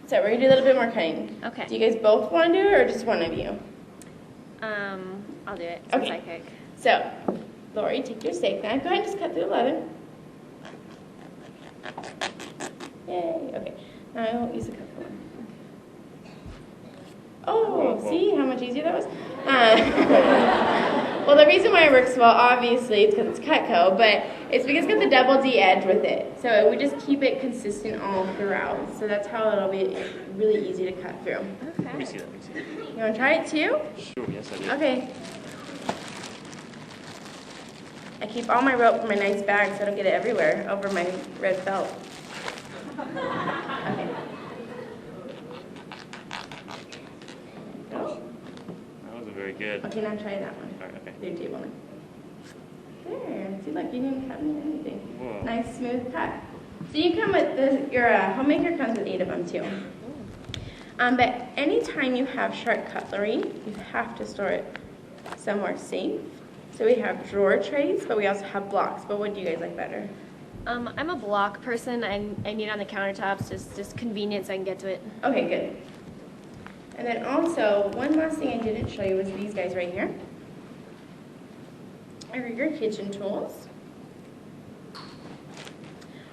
So we're going to do a little bit more cutting. Okay. Do you guys both want to do it or just one of you? I'll do it since Okay. I cook. So, Lori, take your steak knife. Go ahead and just cut through the leather. Yay. Okay. Now I won't use the Cutco one. Oh, see how much easier that was? Well, the reason why it works well, obviously, it's because it's Cutco, but it's because it's got the double D edge with it. So we just keep it consistent all throughout. So that's how it'll be really easy to cut through. Okay. Let me see that. Let me see that. You want to try it too? Sure, yes, I do. Okay. I keep all my rope in my nice bag so I don't get it everywhere over my red felt. Okay. Go. That wasn't very good. Okay, now try that one. All right, okay. Your table knife. There. See, look, you didn't cut me anything. Whoa. Nice, smooth cut. So you come with this, your homemaker comes with 8 of them too. But anytime you have sharp cutlery, you have to store it somewhere safe. So we have drawer trays, but we also have blocks. But what do you guys like better? I'm a block person. I need it on the countertops, just convenient so I can get to it. Okay, good. And then also, one last thing I didn't show you was these guys right here. Are your kitchen tools.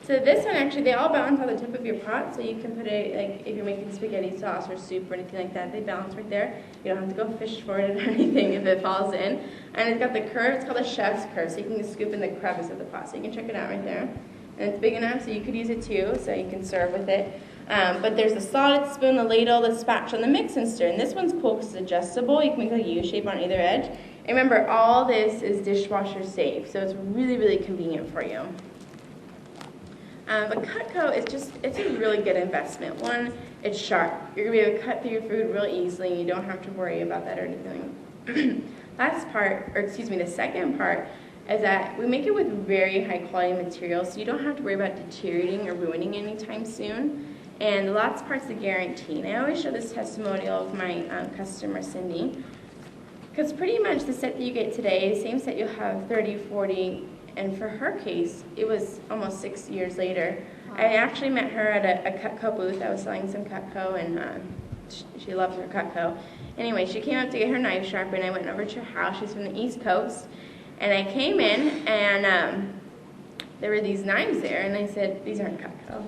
So this one actually, they all balance on the tip of your pot, so you can put it, like if you're making spaghetti sauce or soup or anything like that, they balance right there. You don't have to go fish for it or anything if it falls in. And it's got the curve, it's called a chef's curve, so you can just scoop in the crevice of the pot. So you can check it out right there. And it's big enough so you could use it too, so you can serve with it. But there's a solid spoon, a ladle, the spatula, and the mix and stir. And this one's cool because it's adjustable. You can make a U shape on either edge. And remember, all this is dishwasher safe, so it's really, really convenient for you. But Cutco is it's a really good investment. One, it's sharp. You're going to be able to cut through your food real easily, and you don't have to worry about that or anything. The second part is that we make it with very high quality materials, so you don't have to worry about deteriorating or ruining anytime soon. And the last part's the guarantee. And I always show this testimonial of my customer, Cindy, because pretty much the set that you get today, same set you'll have 30, 40, and for her case, it was almost 6 years later. Wow. I actually met her at a Cutco booth. I was selling some Cutco, and she loves her Cutco. Anyway, she came up to get her knife sharpened. I went over to her house. She's from the East Coast. And I came in, and there were these knives there, and I said, "These aren't Cutco."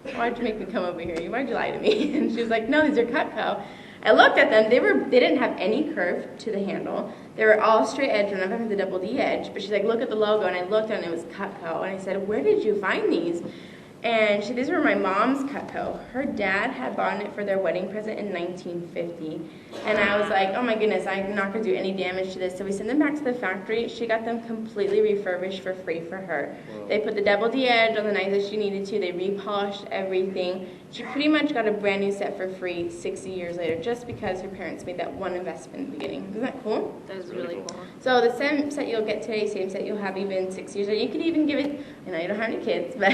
Like, why'd you make me come over here? Why'd you lie to me? And she was like, "No, these are Cutco." I looked at them. They didn't have any curve to the handle. They were all straight edge. None of them had the double D edge. But she's like, "Look at the logo." And I looked and it was Cutco. And I said, "Where did you find these?" And these were my mom's Cutco. Her dad had bought it for their wedding present in 1950. And I was like, oh my goodness, I'm not going to do any damage to this. So we sent them back to the factory. She got them completely refurbished for free for her. Wow. They put the double D edge on the knife that she needed to. They repolished everything. She pretty much got a brand new set for free 60 years later just because her parents made that one investment in the beginning. Isn't that cool? That is really cool. So the same set you'll get today, same set you'll have even 6 years later. You could even give it, I know you don't have any kids, but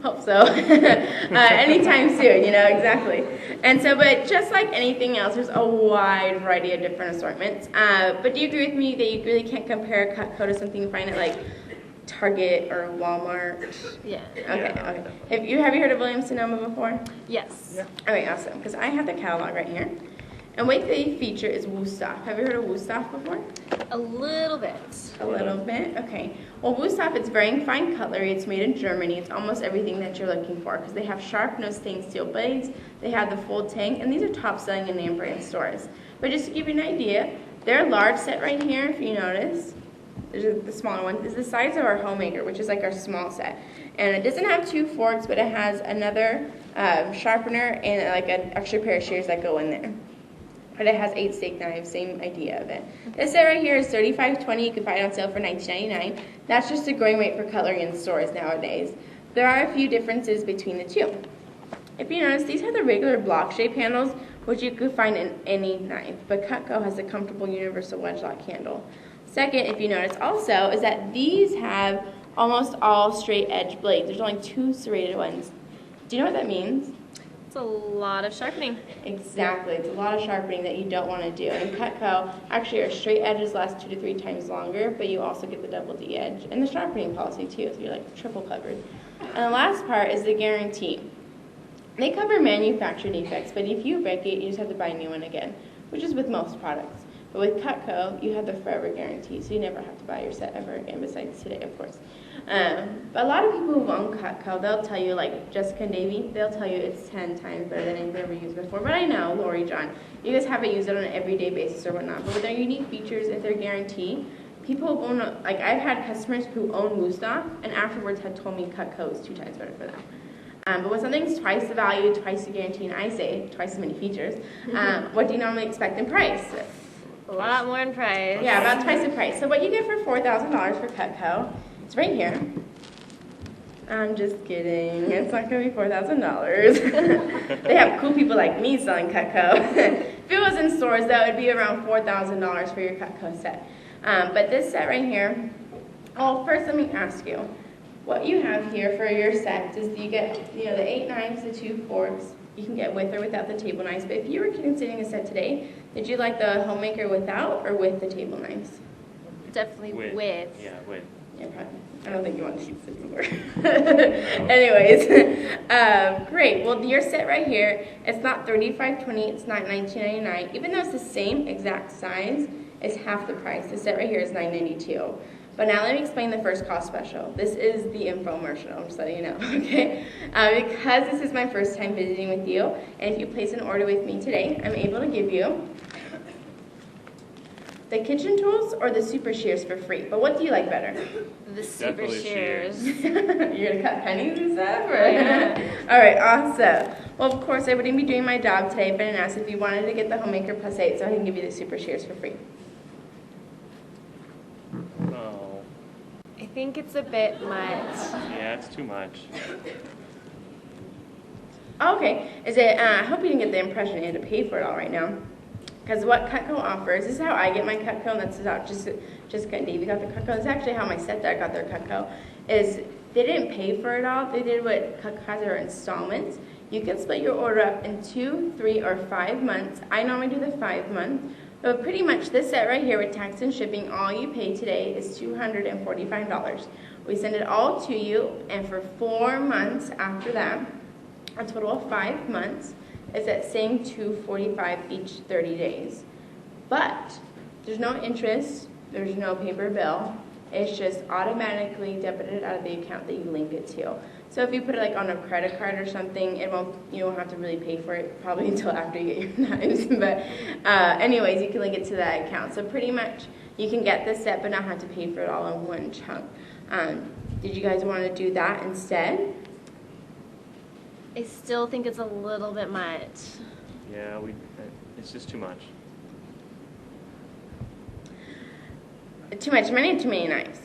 hope so, anytime soon, exactly. And so, but just like anything else, there's a wide variety of different assortments. But do you agree with me that you really can't compare Cutco to something you find at like Target or Walmart? Yeah. Okay. Have you heard of Williams-Sonoma before? Yes. Yeah. Okay, awesome. Because I have the catalog right here. And what they feature is Wusthof. Have you heard of Wusthof before? A little bit. A little bit? Okay. Well, Wusthof, it's very fine cutlery. It's made in Germany. It's almost everything that you're looking for because they have sharp, no stained steel blades. They have the full tang, and these are top selling in name brand stores. But just to give you an idea, their large set right here, if you notice, the smaller one, is the size of our homemaker, which is like our small set. And it doesn't have 2 forks, but it has another sharpener and like an extra pair of shears that go in there. But it has 8 steak knives, same idea of it. This set right here is $35.20. You can find it on sale for $19.99. That's just the going rate for cutlery in stores nowadays. There are a few differences between the two. If you notice, these have the regular block shape handles, which you could find in any knife, but Cutco has a comfortable universal wedge lock handle. Second, if you notice also, is that these have almost all straight edge blades. There's only 2 serrated ones. Do you know what that means? It's a lot of sharpening. Exactly. It's a lot of sharpening that you don't want to do. And Cutco, actually, our straight edges last 2 to 3 times longer, but you also get the double D edge and the sharpening policy too, so you're like triple covered. And the last part is the guarantee. They cover manufacturer defects, but if you break it, you just have to buy a new one again, which is with most products. But with Cutco, you have the forever guarantee, so you never have to buy your set ever again, besides today, of course. But a lot of people who own Cutco, they'll tell you, like Jessica and Davey, they'll tell you it's 10 times better than anything they've ever used before. But I know, Lori, John, you guys haven't used it on an everyday basis or whatnot. But with their unique features and their guarantee, people who own, like I've had customers who own Woodstock and afterwards had told me Cutco is 2 times better for them. But when something's twice the value, twice the guarantee, and I say twice as many features, what do you normally expect in price? A lot more in price. Yeah, about twice the price. So what you get for $4,000 for Cutco, it's right here. I'm just kidding. It's not going to be $4,000. They have cool people like me selling Cutco. If it was in stores, that would be around $4,000 for your Cutco set. But this set right here, oh, first let me ask you. What you have here for your set is you get, the 8 knives, the 2 forks. You can get with or without the table knives. But if you were considering a set today, did you like the homemaker without or with the table knives? Definitely with. Yeah, with. Yeah, probably. I don't think you want to use it anymore. Anyways, great. Well, your set right here, it's not $35.20. It's not $19.99. Even though it's the same exact size, it's half the price. The set right here is $9.92. But now let me explain the first cost special. This is the infomercial, just so you know, okay? Because this is my first time visiting with you, and if you place an order with me today, I'm able to give you the kitchen tools or the super shears for free. But what do you like better? The super Definitely shears. You're gonna cut pennies and stuff? Or? Yeah. All right, awesome. Well, of course, I wouldn't be doing my job today if I didn't ask if you wanted to get the Homemaker Plus 8, so I can give you the super shears for free. Oh, I think it's a bit much. yeah, it's too much. Okay, I hope you didn't get the impression you had to pay for it all right now. Because what Cutco offers, this is how I get my Cutco, and that's how Jessica and Davey got their Cutco. This is actually how my stepdad got their Cutco, is they didn't pay for it all. They did what Cutco has are installments. You can split your order up in 2, 3, or 5 months. I normally do the 5 month. But pretty much this set right here with tax and shipping, all you pay today is $245. We send it all to you, and for 4 months after that, a total of 5 months, is that same $245 each 30 days. But there's no interest, there's no paper bill. It's just automatically debited out of the account that you link it to. So if you put it like on a credit card or something, you won't have to really pay for it probably until after you get your knives. But anyways, you can link it to that account. So pretty much you can get this set but not have to pay for it all in one chunk. Did you guys want to do that instead? I still think it's a little bit much. Yeah, it's just too much. Too much money or too many knives?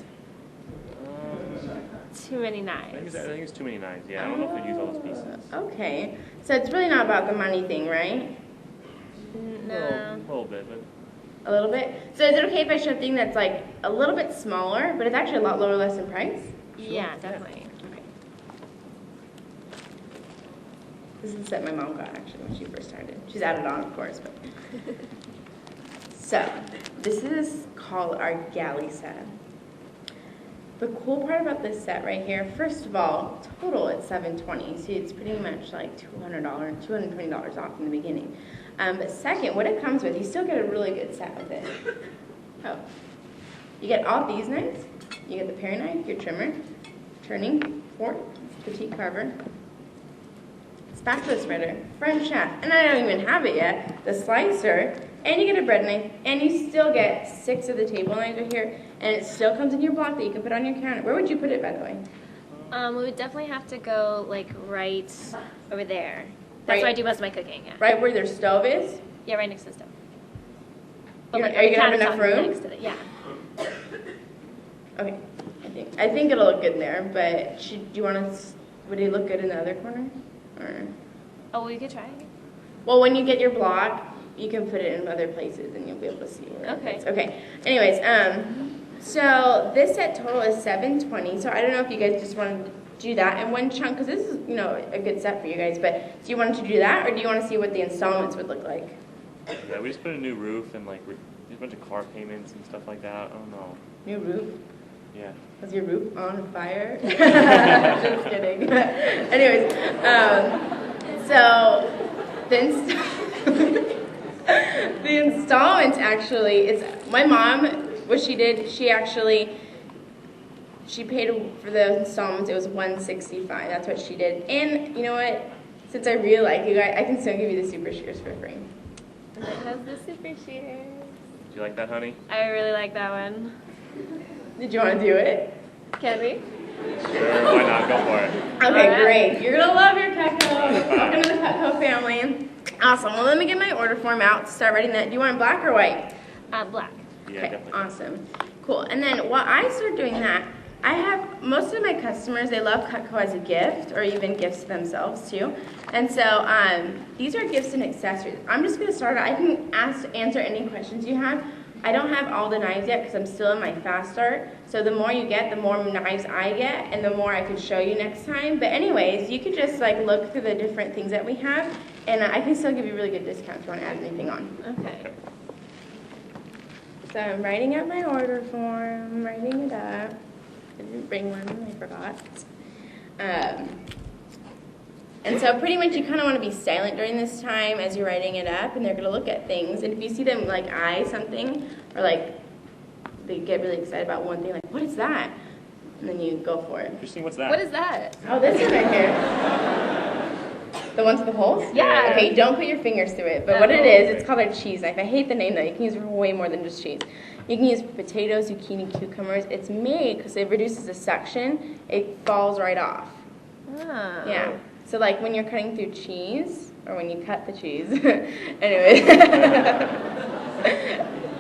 Too many I knives. think it's too many knives. Yeah, I don't know if we'd use all those pieces. Okay. So it's really not about the money thing, right? No. A little bit, but A little bit? So is it okay if I show a thing that's like a little bit smaller, but it's actually a lot lower, less in price? Yeah, definitely. Okay. This is the set my mom got actually when she first started. She's added on, of course, but. So, this is called our galley set. The cool part about this set right here, first of all, total it's $720. See, it's pretty much like $220 off in the beginning. But second, what it comes with, you still get a really good set with it. Oh, you get all these knives. You get the paring knife, your trimmer, turning fork, petite carver, spatula spreader, French shaft, and I don't even have it yet, the slicer, and you get a bread knife, and you still get 6 of the table knives right here, and it still comes in your block that you can put on your counter. Where would you put it, by the way? We would definitely have to go like right over there. That's Right. where I do most of my cooking. Yeah. Right where their stove is? Yeah, right next to the stove. Are like, you gonna have countertop enough room? Next to the, yeah. Okay, I think it'll look good in there, but do you want to, would it look good in the other corner? Or? Oh, we could try it. Well, when you get your block, you can put it in other places and you'll be able to see where it fits. Okay. Anyways, so this set total is $720. So I don't know if you guys just want to do that in one chunk, because this is, a good set for you guys. But do you want to do that, or do you want to see what the installments would look like? yeah, we just put a new roof and like a bunch of car payments and stuff like that. I don't know. New roof? Yeah. Was your roof on fire? Just kidding. Anyways, So the the installments actually is my mom. What she did, she paid for the installments. It was $165. That's what she did. And you know what? Since I really like you guys, I can still give you the super shears for free. And it has the super shears. Do you like that, honey? I really like that one. Did you want to do it? Can we? Sure, why not? Go for it. Okay, Alright. great. You're gonna love your Cutco. Welcome to the Cutco family. Awesome. Well, let me get my order form out to start writing that. Do you want black or white? Black. Yeah, Okay, definitely. awesome. Cool. And then while I start doing that, I have most of my customers, they love Cutco as a gift or even gifts to themselves too. And so these are gifts and accessories. I'm just going to start. I can answer any questions you have. I don't have all the knives yet because I'm still in my fast start. So the more you get, the more knives I get and the more I can show you next time. But anyways, you could just like look through the different things that we have and I can still give you a really good discount if you want to add anything on. Okay. So I'm writing out my order form, writing it up. I didn't bring one, I forgot. And so pretty much you kind of want to be silent during this time as you're writing it up, and they're going to look at things. And if you see them like eye something, or like they get really excited about one thing, like, what is that? And then you go for it. Interesting, what's that? What is that? Oh, this one right here. The ones with the holes? Yeah. Okay, don't put your fingers through it. But what it is, it's called a cheese knife. I hate the name though. You can use it for way more than just cheese. You can use potatoes, zucchini, cucumbers. It's made because it reduces the suction. It falls right off. Oh. Yeah. So like when you're cutting through cheese, or when you cut the cheese, anyway,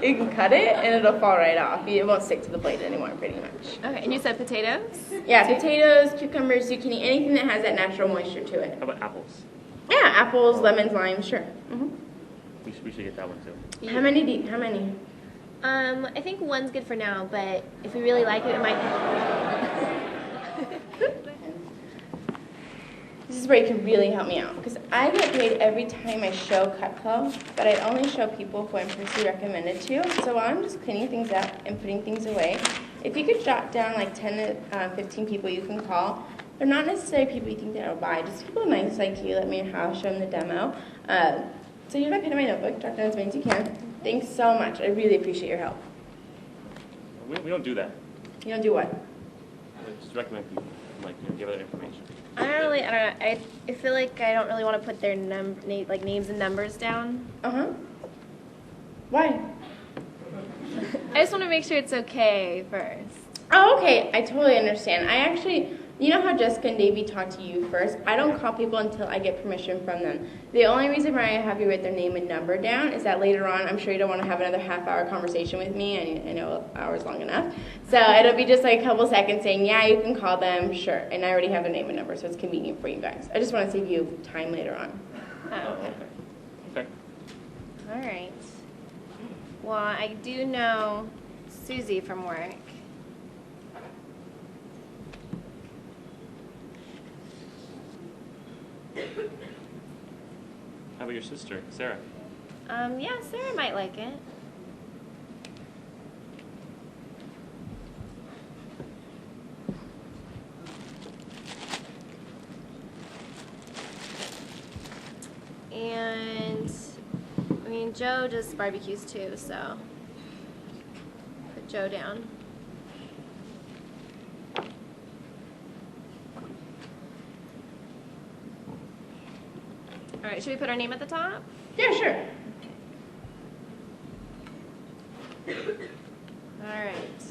you can cut it and it'll fall right off. It won't stick to the blade anymore, pretty much. Okay, and you said potatoes? Yeah, potatoes, cucumbers, zucchini, anything that has that natural moisture to it. How about apples? Yeah, apples, lemons, limes, sure. We should get that one too. How many do you, how many? I think one's good for now, but if we really like it, it might. This is where you can really help me out because I get paid every time I show Cutco, but I only show people who I'm personally recommended to. So while I'm just cleaning things up and putting things away, if you could jot down like 10 to 15 people you can call, they're not necessarily people you think that will buy, just people nice like you, let me in your house, show them the demo. So here's my pen and my notebook, jot down as many as you can. Thanks so much. I really appreciate your help. We don't do that. You don't do what? We just recommend people, like, give other information. I don't know. I feel like I don't really want to put their names and numbers down. Uh-huh. Why? I just want to make sure it's okay first. Oh, okay. I totally understand. I actually, you know how Jessica and Davey talk to you first? I don't call people until I get permission from them. The only reason why I have you write their name and number down is that later on, I'm sure you don't want to have another half-hour conversation with me. I know an hour's long enough. So it'll be just like a couple seconds saying, yeah, you can call them, sure. And I already have their name and number, so it's convenient for you guys. I just want to save you time later on. Oh, okay. Okay. All right. Well, I do know Susie from work. How about your sister, Sarah? Yeah, Sarah might like it. And, I mean, Joe does barbecues too, so put Joe down. All right, should we put our name at the top? Yeah, sure. All right.